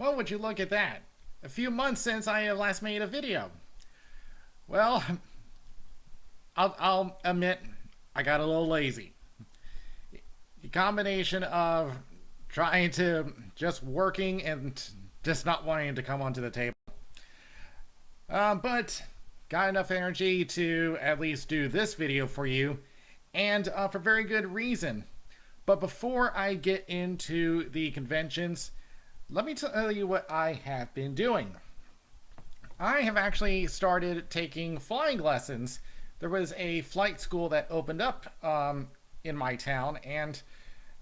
Well, would you look at that? A few months since I have last made a video. Well, I'll admit I got a little lazy. The combination of trying to just working and just not wanting to come onto the table. But got enough energy to at least do this video for you, and for very good reason. But before I get into the conventions, let me tell you what I have been doing. I have actually started taking flying lessons. There was a flight school that opened up in my town, and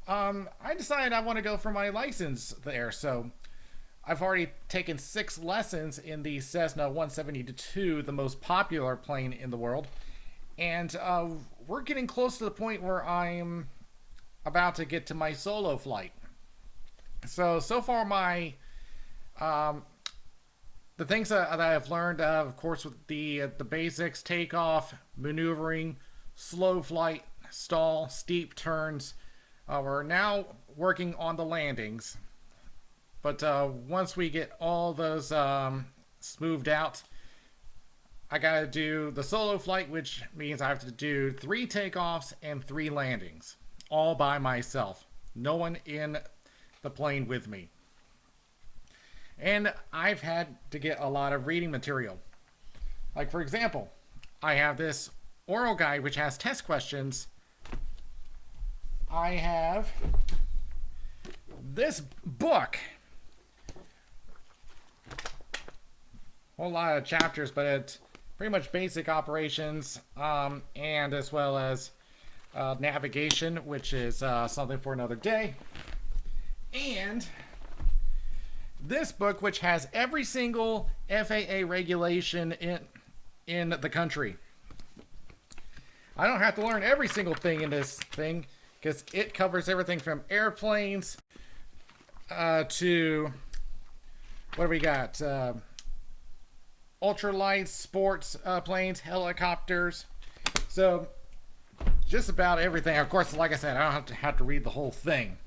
I decided I want to go for my license there. So I've already taken 6 lessons in the Cessna 172, the most popular plane in the world. And we're getting close to the point where I'm about to get to my solo flight. So far my the things that I've learned, of course, with the basics: takeoff, maneuvering, slow flight, stall, steep turns. We're now working on the landings, but once we get all those smoothed out, I gotta do the solo flight, which means I have to do 3 takeoffs and 3 landings, all by myself. No one in the plane with me. And I've had to get a lot of reading material. Like, for example, I have this oral guide which has test questions. I have this book. A whole lot of chapters, but it's pretty much basic operations, and as well as navigation, which is something for another day. And this book, which has every single FAA regulation in the country. I don't have to learn every single thing in this thing, because it covers everything from airplanes to, what do we got? Ultralights, sports planes, helicopters. So just about everything. Of course, like I said, I don't have to read the whole thing.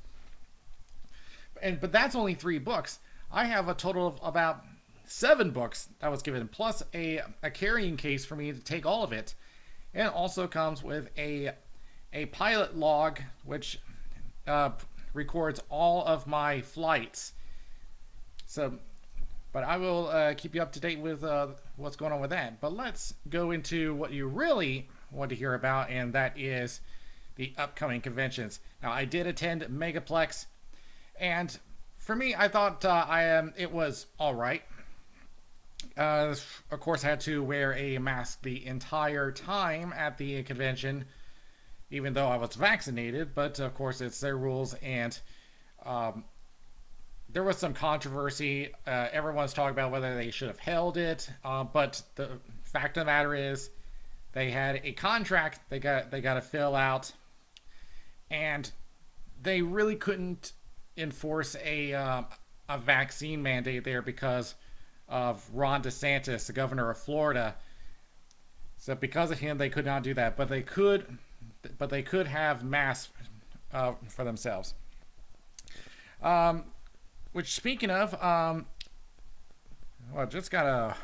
But that's only 3 books. I have a total of about 7 books that was given, plus a carrying case for me to take all of it. And it also comes with a pilot log, which records all of my flights. So, but I will keep you up to date with what's going on with that. But let's go into what you really want to hear about, and that is the upcoming conventions. Now, I did attend Megaplex, and for me, I thought it was all right. Of course, I had to wear a mask the entire time at the convention, even though I was vaccinated. But of course, it's their rules, and there was some controversy. Everyone's talking about whether they should have held it, but the fact of the matter is, they had a contract they got to fill out, and they really couldn't enforce a vaccine mandate there because of Ron DeSantis, the governor of Florida. So because of him, they could not do that. But they could have masks for themselves. Which, speaking of, well, I just got a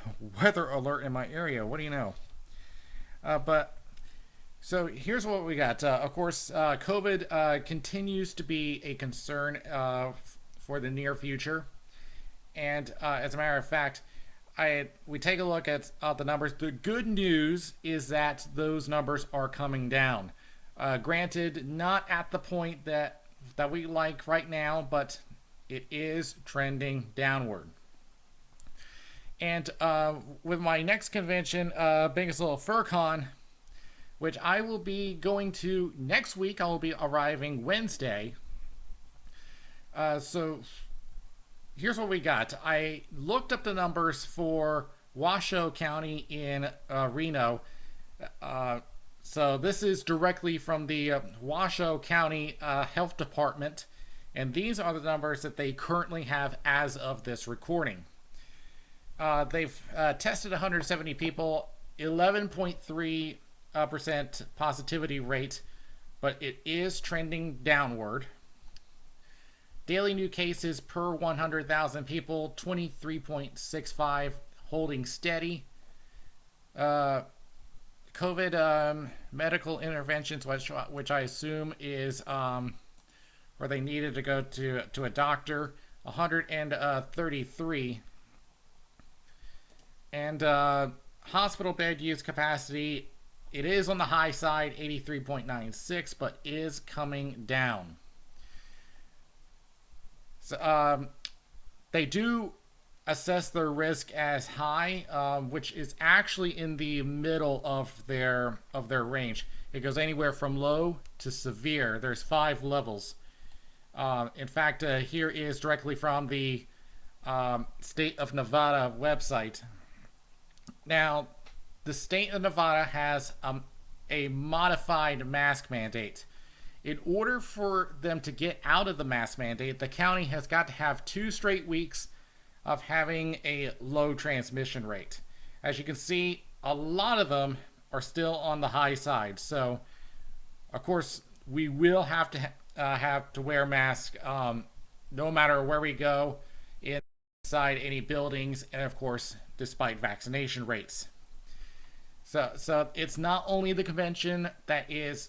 weather alert in my area. What do you know? But so here's what we got. Of course, COVID continues to be a concern for the near future. And as a matter of fact, we take a look at the numbers. The good news is that those numbers are coming down. Granted, not at the point that we like right now, but it is trending downward. And with my next convention, biggest little FurCon, which I will be going to next week. I will be arriving Wednesday. So here's what we got. I looked up the numbers for Washoe County in Reno. So this is directly from the Washoe County Health Department. And these are the numbers that they currently have as of this recording. They've tested 170 people, 11.3% positivity rate, but it is trending downward. daily new cases per 100,000 people, 23.65, holding steady. COVID medical interventions, which I assume is where they needed to go to a doctor, 133. And hospital bed use capacity, it is on the high side, 83.96, but is coming down. So they do assess their risk as high, which is actually in the middle of their range. It goes anywhere from low to severe. There's 5 levels. In fact, here is directly from the State of Nevada website. Now, the State of Nevada has a modified mask mandate. In order for them to get out of the mask mandate, the county has got to have 2 straight weeks of having a low transmission rate. As you can see, a lot of them are still on the high side. So, of course, we will have to wear masks no matter where we go inside any buildings, and of course, despite vaccination rates. So it's not only the convention that is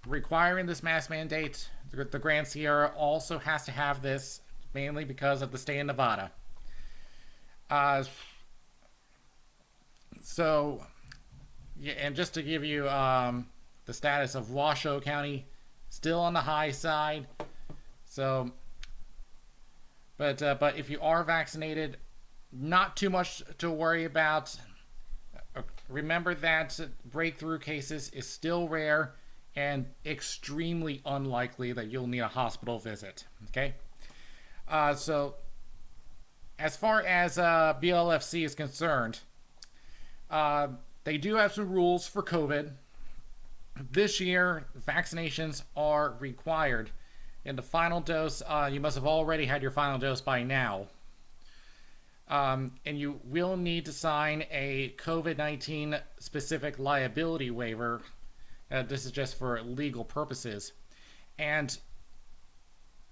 requiring this mask mandate. The Grand Sierra also has to have this, mainly because of the state of Nevada. So, yeah, and just to give you the status of Washoe County, still on the high side. So, but if you are vaccinated, not too much to worry about. Remember that breakthrough cases is still rare and extremely unlikely that you'll need a hospital visit. Okay, so as far as BLFC is concerned, they do have some rules for COVID. This year, vaccinations are required. In the final dose, you must have already had your final dose by now. And you will need to sign a COVID-19 specific liability waiver. This is just for legal purposes. And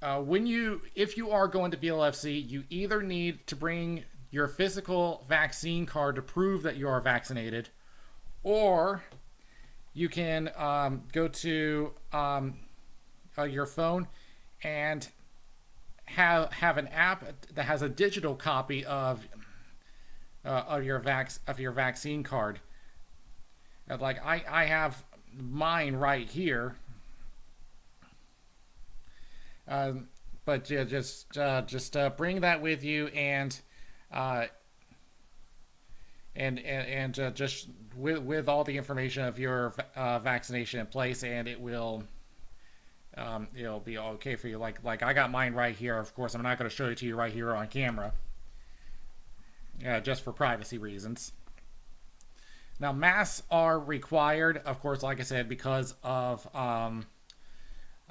if you are going to BLFC, you either need to bring your physical vaccine card to prove that you are vaccinated, or you can go to your phone and have an app that has a digital copy of your vaccine card. Like I have mine right here, but yeah, just bring that with you, and just with all the information of your vaccination in place, and it'll be okay for you. Like I got mine right here. Of course, I'm not going to show it to you right here on camera, just for privacy reasons. Now, masks are required, of course, like I said, because of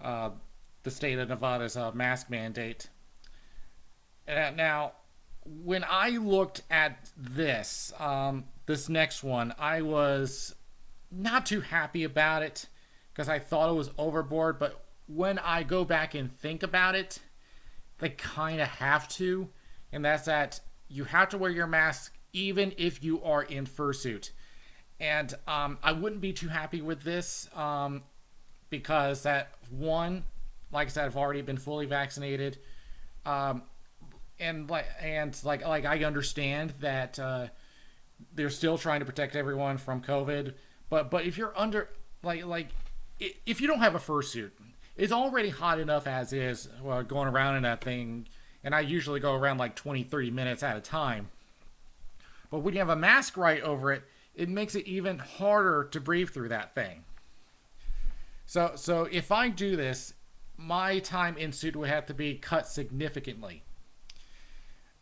the state of Nevada's mask mandate. Now, when I looked at this next one, I was not too happy about it because I thought it was overboard. But when I go back and think about it, they kind of have to, and that's that you have to wear your mask even if you are in fursuit. And I wouldn't be too happy with this because that one, like I said, I've already been fully vaccinated, and I understand that they're still trying to protect everyone from COVID. But if you're under if you don't have a fursuit, it's already hot enough as is going around in that thing, and I usually go around like 20-30 minutes at a time. But when you have a mask right over it, it makes it even harder to breathe through that thing. So if I do this, my time in suit would have to be cut significantly.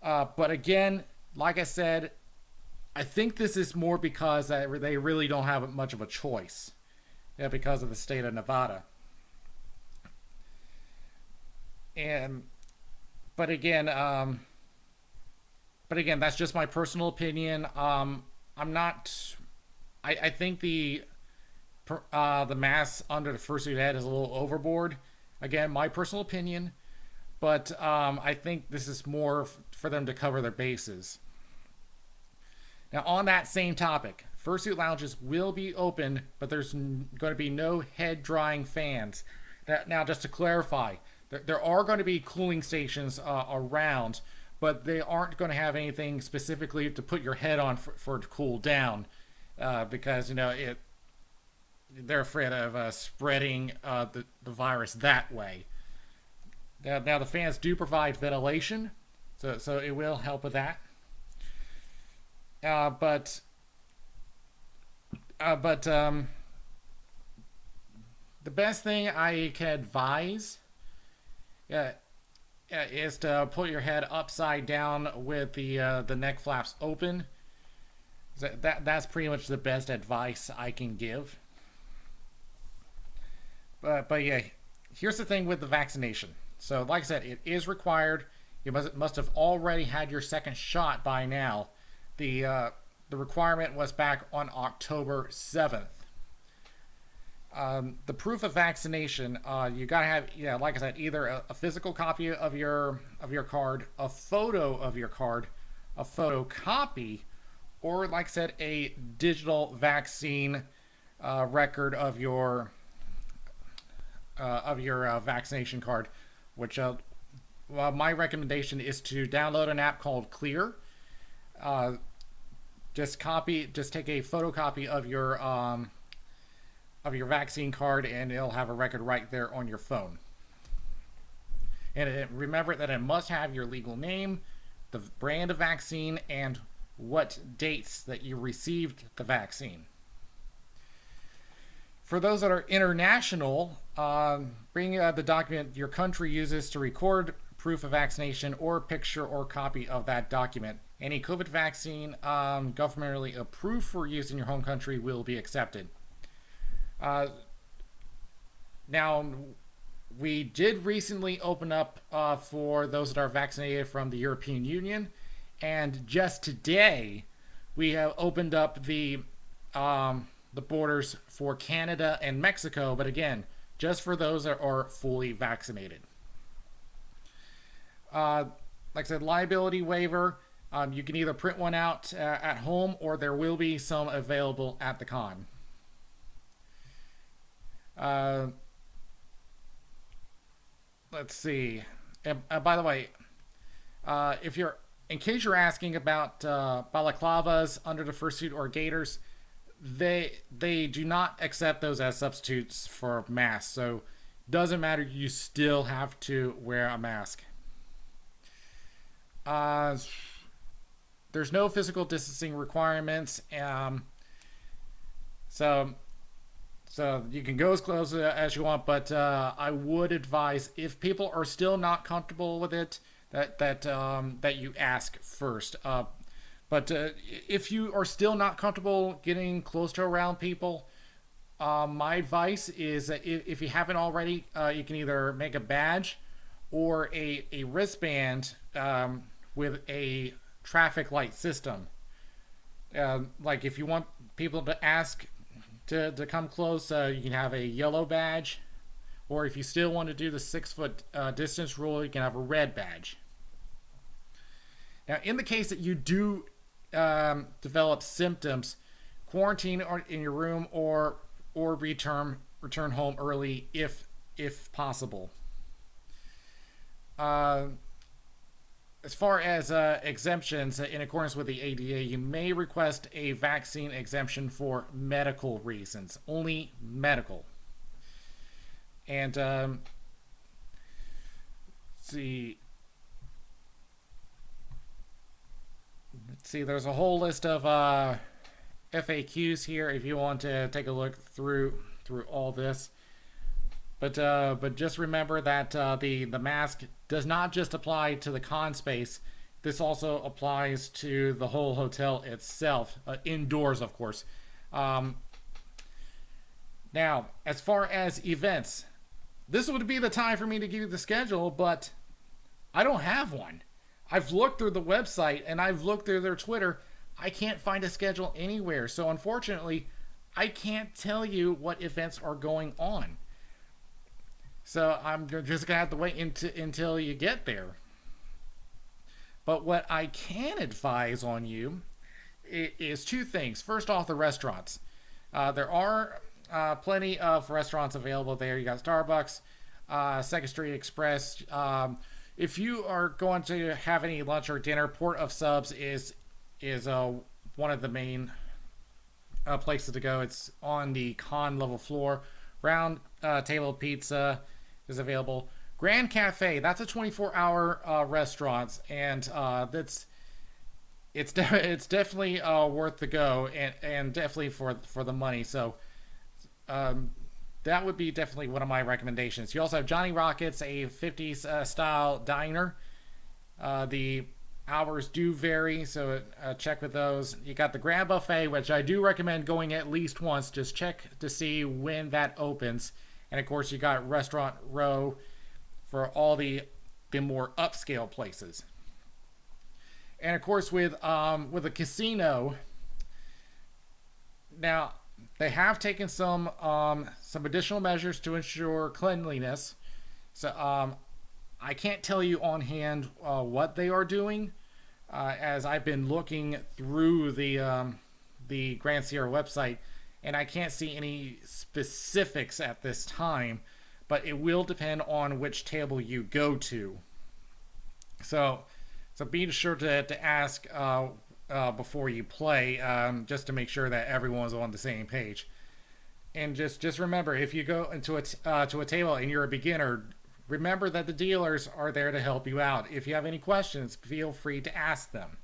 But again, like I said, I think this is more because they really don't have much of a choice, because of the state of Nevada. But again, that's just my personal opinion. I think the mask under the fursuit head is a little overboard. Again, my personal opinion. but I think this is more for them to cover their bases. Now, on that same topic, fursuit lounges will be open, but there's going to be no head drying fans. Now, just to clarify, there are going to be cooling stations around, but they aren't going to have anything specifically to put your head on for it to cool down, because they're afraid of spreading the virus that way. Now, the fans do provide ventilation, so it will help with that. But the best thing I can advise is to put your head upside down with the neck flaps open. That's pretty much the best advice I can give. But yeah, here's the thing with the vaccination. So, like I said, it is required. You must have already had your second shot by now. The requirement was back on October 7th. The proof of vaccination, you gotta have, like I said, either a physical copy of your card, a photo of your card, a photocopy, or like I said, a digital vaccine record of your vaccination card. Which my recommendation is to download an app called Clear. Just take a photocopy of your vaccine card, and it'll have a record right there on your phone. And remember that it must have your legal name, the brand of vaccine, and what dates that you received the vaccine. For those that are international, bring the document your country uses to record proof of vaccination, or picture or copy of that document. Any COVID vaccine governmentally approved for use in your home country will be accepted. Now, we did recently open up for those that are vaccinated from the European Union, and just today we have opened up the borders for Canada and Mexico, but again, just for those that are fully vaccinated. Like I said, liability waiver, you can either print one out at home, or there will be some available at the con. Let's see. By the way, in case you're asking about balaclavas under the fursuit or gaiters, they do not accept those as substitutes for masks, so doesn't matter, you still have to wear a mask. There's no physical distancing requirements, so you can go as close as you want, but I would advise, if people are still not comfortable with it, that you ask first. But if you are still not comfortable getting close to around people, my advice is that if you haven't already, you can either make a badge or a wristband with a traffic light system. Like if you want people to ask to come close, you can have a yellow badge, or if you still want to do the 6-foot distance rule, you can have a red badge. Now, in the case that you do develop symptoms, quarantine in your room, or return home early if possible. As far as exemptions, in accordance with the ADA, you may request a vaccine exemption for medical reasons, only medical. And let's see, there's a whole list of FAQs here if you want to take a look through all this. But just remember that the mask does not just apply to the con space. This also applies to the whole hotel itself, indoors, of course. Now, as far as events, this would be the time for me to give you the schedule, but I don't have one. I've looked through the website and I've looked through their Twitter. I can't find a schedule anywhere. So unfortunately, I can't tell you what events are going on. So I'm just gonna have to wait until you get there. But what I can advise on you is two things. First off, the restaurants. There are plenty of restaurants available there. You got Starbucks, Second Street Express. If you are going to have any lunch or dinner, Port of Subs is one of the main places to go. It's on the con level floor. Round Table Pizza is available. Grand Cafe, that's a 24-hour restaurant, and it's definitely worth the go, and definitely for the money. So that would be definitely one of my recommendations. You also have Johnny Rockets, a 50s style diner. The hours do vary, so check with those. You got the Grand Buffet, which I do recommend going at least once. Just check to see when that opens. And of course, you got Restaurant Row for all the more upscale places. And of course, with a casino, now they have taken some additional measures to ensure cleanliness. So I can't tell you on hand what they are doing, as I've been looking through the Grand Sierra website, and I can't see any specifics at this time. But it will depend on which table you go to. So be sure to ask before you play, just to make sure that everyone's on the same page. And just remember, if you go into to a table and you're a beginner, remember that the dealers are there to help you out. If you have any questions, feel free to ask them.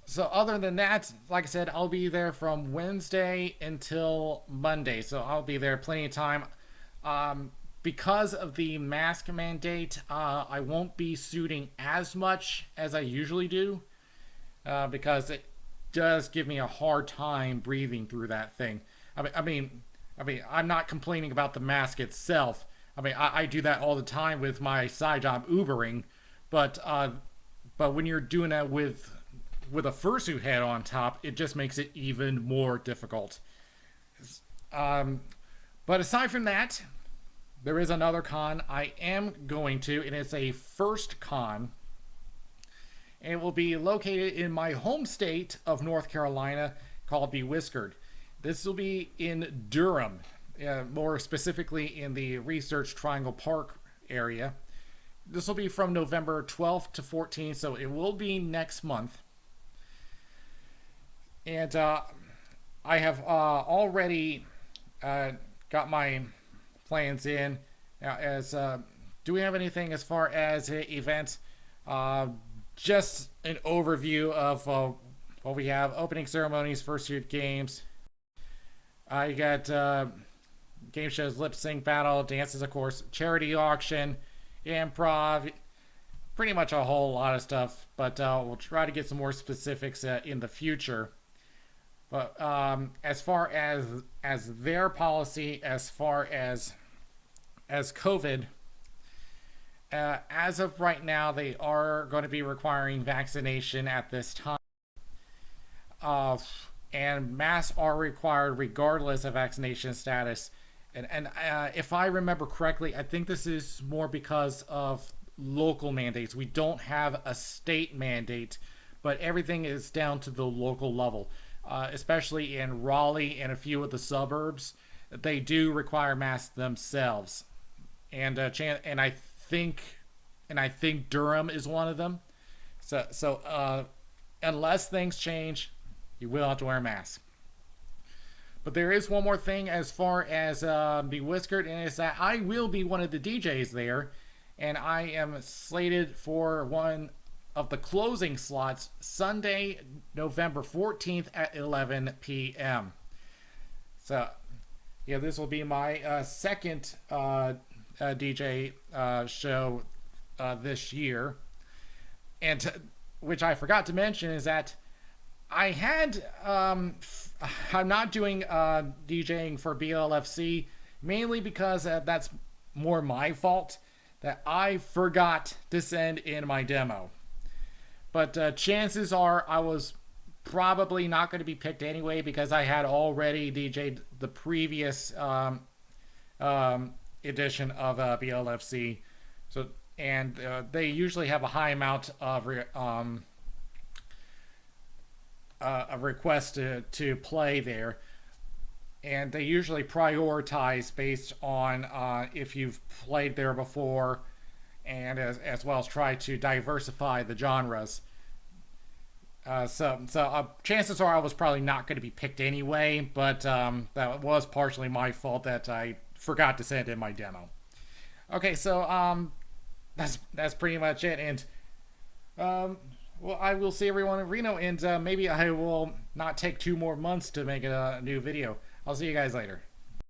So other than that, like I said, I'll be there from Wednesday until Monday. So I'll be there plenty of time. Because of the mask mandate, I won't be suiting as much as I usually do, because it does give me a hard time breathing through that thing. I mean, I'm not complaining about the mask itself. I do that all the time with my side job Ubering, but when you're doing that with a fursuit head on top, it just makes it even more difficult. But aside from that, there is another con I am going to, and it's a FurCon. And it will be located in my home state of North Carolina, called Bewhiskered. This will be in Durham, more specifically in the Research Triangle Park area. This will be from November 12th to 14th, so it will be next month. And I have already got my plans in. Now, do we have anything as far as events? Just an overview of what we have: opening ceremonies, fursuit games. You got game shows, lip sync battle, dances, of course, charity auction, improv, pretty much a whole lot of stuff. But we'll try to get some more specifics in the future. But as far as their policy, as far as COVID, as of right now, they are going to be requiring vaccination at this time. And masks are required regardless of vaccination status. And if I remember correctly, I think this is more because of local mandates. We don't have a state mandate, but everything is down to the local level. Especially in Raleigh and a few of the suburbs, they do require masks themselves, and I think Durham is one of them. So unless things change, you will have to wear a mask. But there is one more thing as far as Bewhiskered, and it's that I will be one of the DJs there, and I am slated for one of the closing slots Sunday, November 14th at 11 p.m. So, yeah, this will be my second DJ show this year. And which I forgot to mention is that I had, I'm not doing DJing for BLFC, mainly because that's more my fault, that I forgot to send in my demo. But chances are I was probably not going to be picked anyway, because I had already DJ'd the previous edition of BLFC. So and they usually have a high amount of a request to play there, and they usually prioritize based on if you've played there before, and as well as try to diversify the genres. So chances are I was probably not going to be picked anyway, but that was partially my fault that I forgot to send in my demo. Okay, so that's pretty much it, and well, I will see everyone in Reno, and maybe I will not take 2 more months to make a new video. I'll see you guys later.